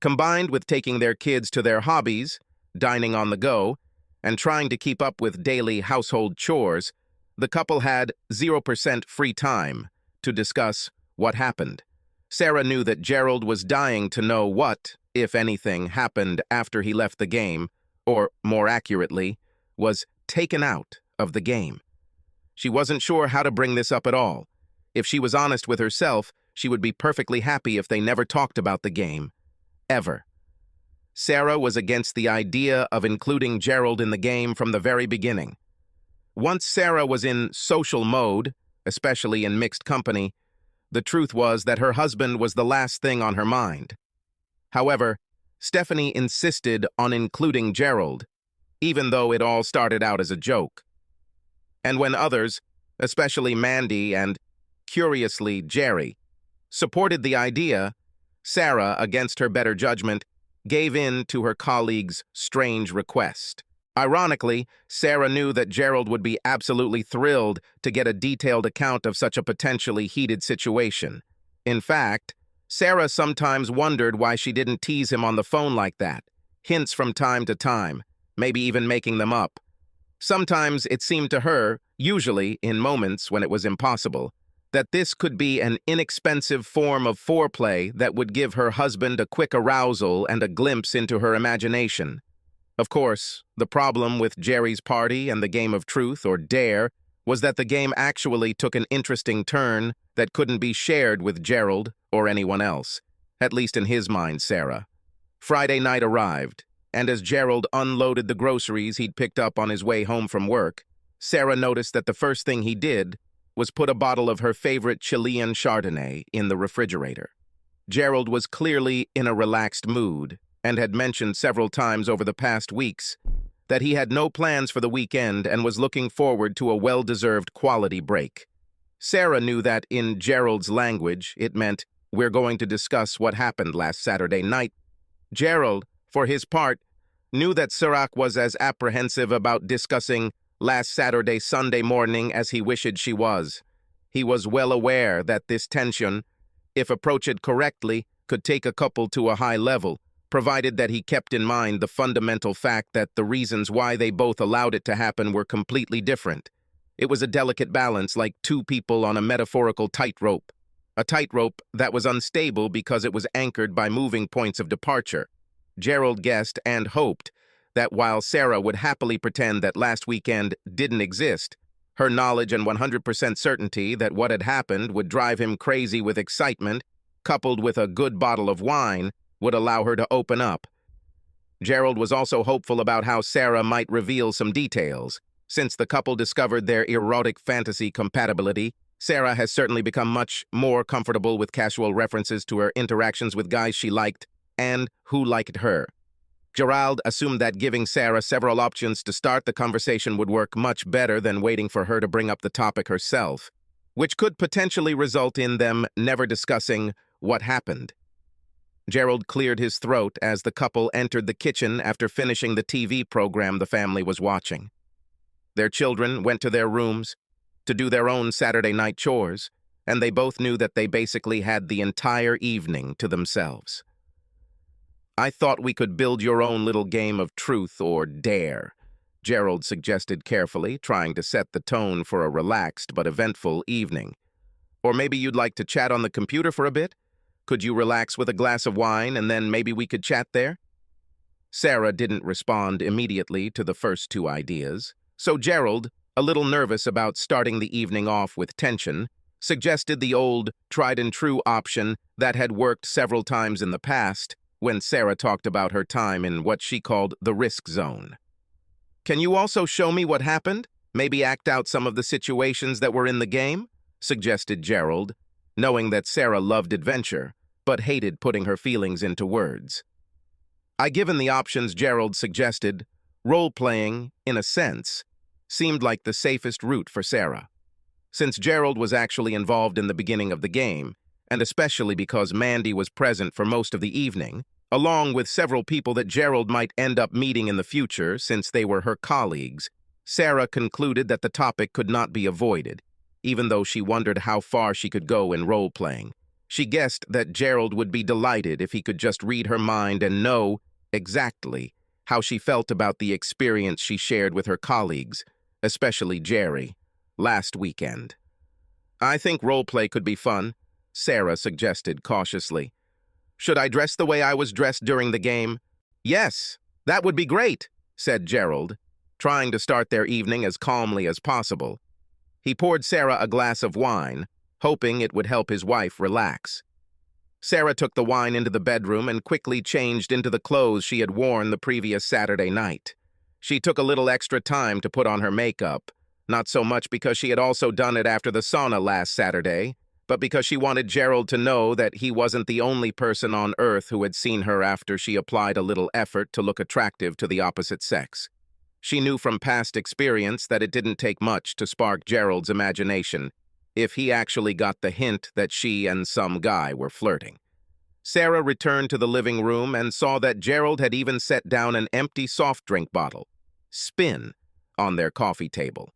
Combined with taking their kids to their hobbies, dining on the go, and trying to keep up with daily household chores, the couple had 0% free time to discuss what happened. Sarah knew that Gerald was dying to know what, if anything, happened after he left the game, or, more accurately, was taken out of the game. She wasn't sure how to bring this up at all. If she was honest with herself, she would be perfectly happy if they never talked about the game. Ever. Sarah was against the idea of including Gerald in the game from the very beginning. Once Sarah was in social mode, especially in mixed company, the truth was that her husband was the last thing on her mind. However, Stephanie insisted on including Gerald, even though it all started out as a joke. And when others, especially Mandy and, curiously, Jerry, supported the idea, Sarah, against her better judgment, gave in to her colleague's strange request. Ironically, Sarah knew that Gerald would be absolutely thrilled to get a detailed account of such a potentially heated situation. In fact, Sarah sometimes wondered why she didn't tease him on the phone like that, hints from time to time, maybe even making them up. Sometimes it seemed to her, usually in moments when it was impossible, that this could be an inexpensive form of foreplay that would give her husband a quick arousal and a glimpse into her imagination. Of course, the problem with Jerry's party and the game of truth or dare was that the game actually took an interesting turn that couldn't be shared with Gerald or anyone else, at least in his mind, Sarah. Friday night arrived, and as Gerald unloaded the groceries he'd picked up on his way home from work, Sarah noticed that the first thing he did was put a bottle of her favorite Chilean Chardonnay in the refrigerator. Gerald was clearly in a relaxed mood and had mentioned several times over the past weeks that he had no plans for the weekend and was looking forward to a well-deserved quality break. Sarah knew that in Gerald's language it meant, "We're going to discuss what happened last Saturday night." Gerald, for his part, knew that Sirach was as apprehensive about discussing last Sunday morning as he wished she was. He was well aware that this tension, if approached correctly, could take a couple to a high level, provided that he kept in mind the fundamental fact that the reasons why they both allowed it to happen were completely different. It was a delicate balance, like two people on a metaphorical tightrope. A tightrope that was unstable because it was anchored by moving points of departure. Gerald guessed and hoped that while Sarah would happily pretend that last weekend didn't exist, her knowledge and 100% certainty that what had happened would drive him crazy with excitement, coupled with a good bottle of wine, would allow her to open up. Gerald was also hopeful about how Sarah might reveal some details. Since the couple discovered their erotic fantasy compatibility, Sarah has certainly become much more comfortable with casual references to her interactions with guys she liked and who liked her. Gerald assumed that giving Sarah several options to start the conversation would work much better than waiting for her to bring up the topic herself, which could potentially result in them never discussing what happened. Gerald cleared his throat as the couple entered the kitchen after finishing the TV program the family was watching. Their children went to their rooms to do their own Saturday night chores, and they both knew that they basically had the entire evening to themselves. "I thought we could build your own little game of truth or dare," Gerald suggested carefully, trying to set the tone for a relaxed but eventful evening. "Or maybe you'd like to chat on the computer for a bit? Could you relax with a glass of wine and then maybe we could chat there?" Sarah didn't respond immediately to the first two ideas, so Gerald, a little nervous about starting the evening off with tension, suggested the old, tried-and-true option that had worked several times in the past when Sarah talked about her time in what she called the risk zone. "Can you also show me what happened? Maybe act out some of the situations that were in the game?" suggested Gerald, knowing that Sarah loved adventure, but hated putting her feelings into words. Given the options Gerald suggested, role-playing, in a sense, seemed like the safest route for Sarah. Since Gerald was actually involved in the beginning of the game, and especially because Mandy was present for most of the evening, along with several people that Gerald might end up meeting in the future since they were her colleagues, Sarah concluded that the topic could not be avoided, even though she wondered how far she could go in role-playing. She guessed that Gerald would be delighted if he could just read her mind and know exactly how she felt about the experience she shared with her colleagues, especially Jerry, last weekend. "I think role-play could be fun," Sarah suggested cautiously. "Should I dress the way I was dressed during the game?" "Yes, that would be great," said Gerald, trying to start their evening as calmly as possible. He poured Sarah a glass of wine, hoping it would help his wife relax. Sarah took the wine into the bedroom and quickly changed into the clothes she had worn the previous Saturday night. She took a little extra time to put on her makeup, not so much because she had also done it after the sauna last Saturday, but because she wanted Gerald to know that he wasn't the only person on Earth who had seen her after she applied a little effort to look attractive to the opposite sex. She knew from past experience that it didn't take much to spark Gerald's imagination if he actually got the hint that she and some guy were flirting. Sarah returned to the living room and saw that Gerald had even set down an empty soft drink bottle, Spin, on their coffee table.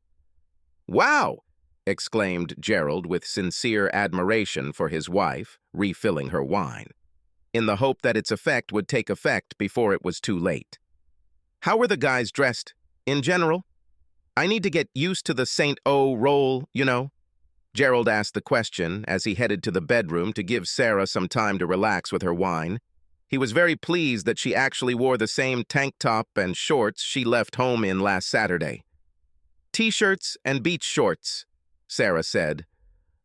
"Wow!" exclaimed Gerald with sincere admiration for his wife, refilling her wine, in the hope that its effect would take effect before it was too late. "How were the guys dressed, in general? I need to get used to the St. O role, you know." Gerald asked the question as he headed to the bedroom to give Sarah some time to relax with her wine. He was very pleased that she actually wore the same tank top and shorts she left home in last Saturday. "T-shirts and beach shorts," Sarah said,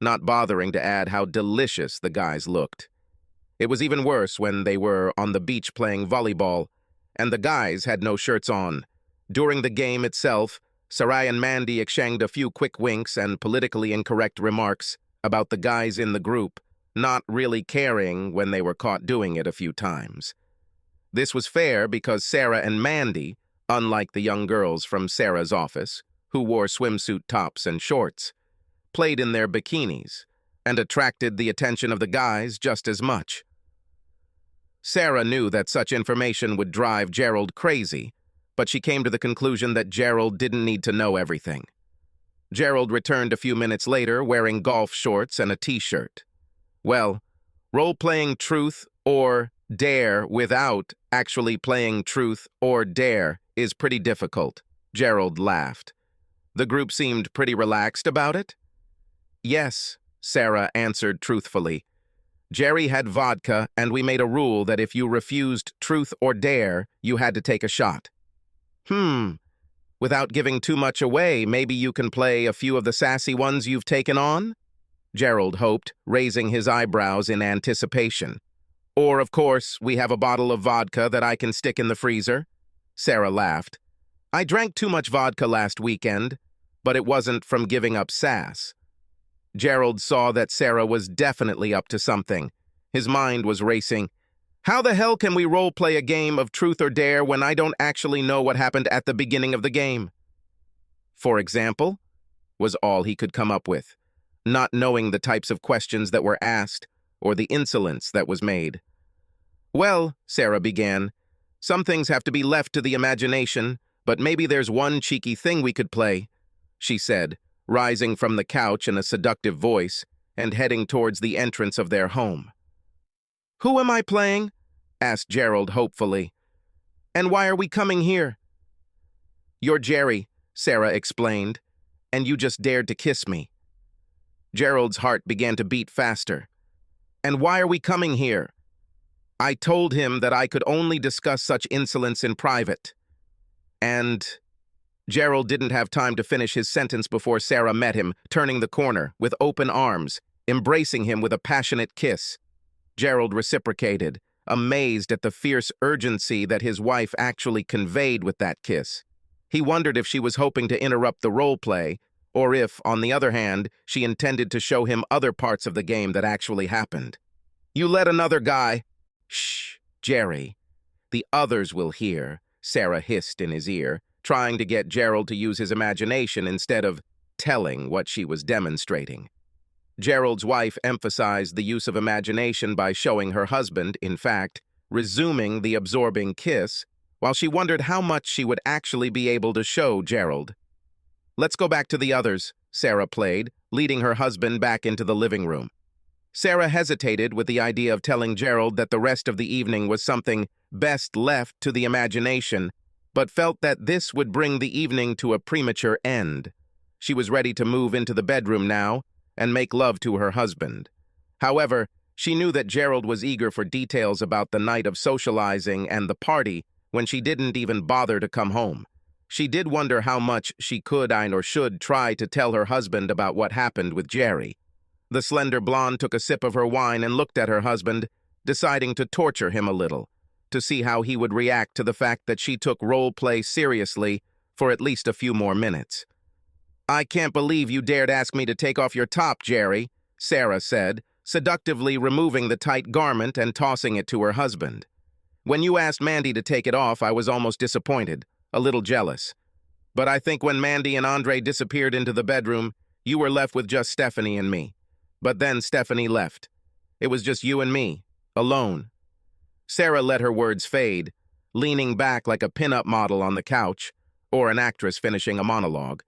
not bothering to add how delicious the guys looked. It was even worse when they were on the beach playing volleyball, and the guys had no shirts on. During the game itself, Sarai and Mandy exchanged a few quick winks and politically incorrect remarks about the guys in the group, not really caring when they were caught doing it a few times. This was fair because Sarah and Mandy, unlike the young girls from Sarah's office, who wore swimsuit tops and shorts, played in their bikinis and attracted the attention of the guys just as much. Sarah knew that such information would drive Gerald crazy, but she came to the conclusion that Gerald didn't need to know everything. Gerald returned a few minutes later wearing golf shorts and a t-shirt. Well, role-playing truth or dare without actually playing truth or dare is pretty difficult, Gerald laughed. The group seemed pretty relaxed about it. "Yes," Sarah answered truthfully. "Jerry had vodka, and we made a rule that if you refused truth or dare, you had to take a shot." Without giving too much away, maybe you can play a few of the sassy ones you've taken on?" Gerald hoped, raising his eyebrows in anticipation. "Or, of course, we have a bottle of vodka that I can stick in the freezer." Sarah laughed. "I drank too much vodka last weekend, but it wasn't from giving up sass." Gerald saw that Sarah was definitely up to something. His mind was racing. How the hell can we role-play a game of truth or dare when I don't actually know what happened at the beginning of the game? "For example," was all he could come up with. not knowing the types of questions that were asked or the insolence that was made. "Well," Sarah began, "some things have to be left to the imagination, but maybe there's one cheeky thing we could play," she said, rising from the couch in a seductive voice and heading towards the entrance of their home. "Who am I playing?" asked Gerald hopefully. "And why are we coming here?" "You're Jerry," Sarah explained, "and you just dared to kiss me." Gerald's heart began to beat faster. "And why are we coming here?" "I told him that I could only discuss such insolence in private." And Gerald didn't have time to finish his sentence before Sarah met him, turning the corner, with open arms, embracing him with a passionate kiss. Gerald reciprocated, amazed at the fierce urgency that his wife actually conveyed with that kiss. He wondered if she was hoping to interrupt the role play, or if, on the other hand, she intended to show him other parts of the game that actually happened. "You let another guy—" "Shh, Jerry. The others will hear," Sarah hissed in his ear, trying to get Gerald to use his imagination instead of telling what she was demonstrating. Gerald's wife emphasized the use of imagination by showing her husband, in fact, resuming the absorbing kiss, while she wondered how much she would actually be able to show Gerald. "Let's go back to the others," Sarah played, leading her husband back into the living room. Sarah hesitated with the idea of telling Gerald that the rest of the evening was something best left to the imagination, but felt that this would bring the evening to a premature end. She was ready to move into the bedroom now and make love to her husband. However, she knew that Gerald was eager for details about the night of socializing and the party when she didn't even bother to come home. She did wonder how much she could or should try to tell her husband about what happened with Jerry. The slender blonde took a sip of her wine and looked at her husband, deciding to torture him a little, to see how he would react to the fact that she took role play seriously for at least a few more minutes. "I can't believe you dared ask me to take off your top, Jerry," Sarah said, seductively removing the tight garment and tossing it to her husband. "When you asked Mandy to take it off, I was almost disappointed, a little jealous. But I think when Mandy and Andre disappeared into the bedroom, you were left with just Stephanie and me. But then Stephanie left. It was just you and me, alone." Sarah let her words fade, leaning back like a pin-up model on the couch, or an actress finishing a monologue.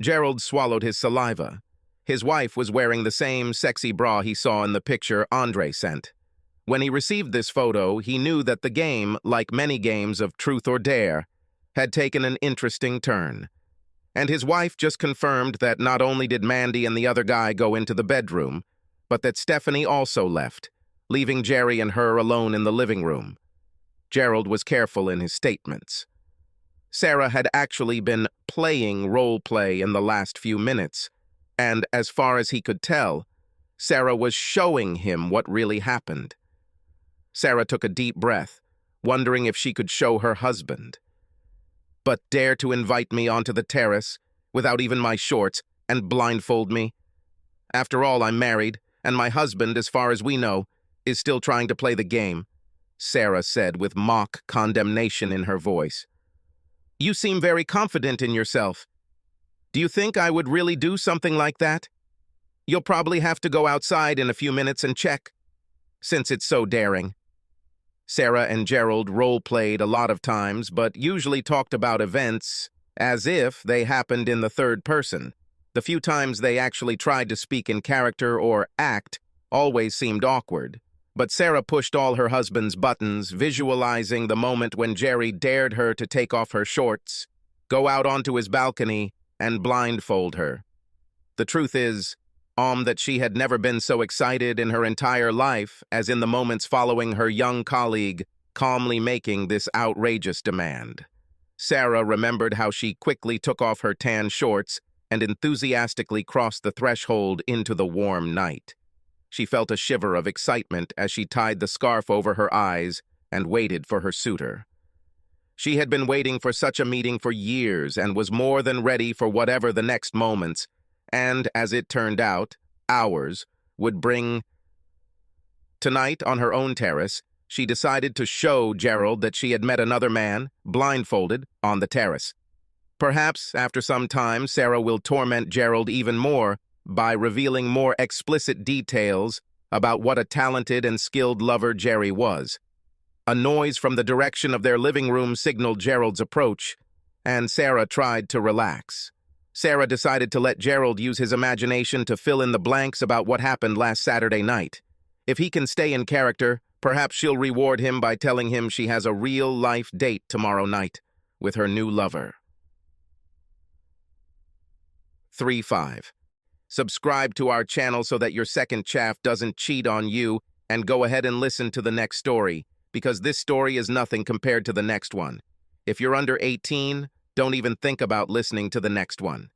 Gerald swallowed his saliva. His wife was wearing the same sexy bra he saw in the picture Andre sent. When he received this photo, he knew that the game, like many games of truth or dare, had taken an interesting turn. And his wife just confirmed that not only did Mandy and the other guy go into the bedroom, but that Stephanie also left, leaving Jerry and her alone in the living room. Gerald was careful in his statements. Sarah had actually been playing role play in the last few minutes, and as far as he could tell, Sarah was showing him what really happened. Sarah took a deep breath, wondering if she could show her husband. "But dare to invite me onto the terrace, without even my shorts, and blindfold me? After all, I'm married, and my husband, as far as we know, is still trying to play the game," Sarah said with mock condemnation in her voice. "You seem very confident in yourself. Do you think I would really do something like that? You'll probably have to go outside in a few minutes and check, since it's so daring." Sarah and Gerald role-played a lot of times, but usually talked about events as if they happened in the third person. The few times they actually tried to speak in character or act always seemed awkward. But Sarah pushed all her husband's buttons, visualizing the moment when Jerry dared her to take off her shorts, go out onto his balcony, and blindfold her. The truth is, that she had never been so excited in her entire life as in the moments following her young colleague calmly making this outrageous demand. Sarah remembered how she quickly took off her tan shorts and enthusiastically crossed the threshold into the warm night. She felt a shiver of excitement as she tied the scarf over her eyes and waited for her suitor. She had been waiting for such a meeting for years and was more than ready for whatever the next moments, and, as it turned out, hours, would bring. Tonight, on her own terrace, she decided to show Gerald that she had met another man, blindfolded, on the terrace. Perhaps, after some time, Sarah will torment Gerald even more by revealing more explicit details about what a talented and skilled lover Jerry was. A noise from the direction of their living room signaled Gerald's approach, and Sarah tried to relax. Sarah decided to let Gerald use his imagination to fill in the blanks about what happened last Saturday night. If he can stay in character, perhaps she'll reward him by telling him she has a real-life date tomorrow night with her new lover. 3-5. Subscribe to our channel so that your second chaff doesn't cheat on you, and go ahead and listen to the next story, because this story is nothing compared to the next one. If you're under 18, don't even think about listening to the next one.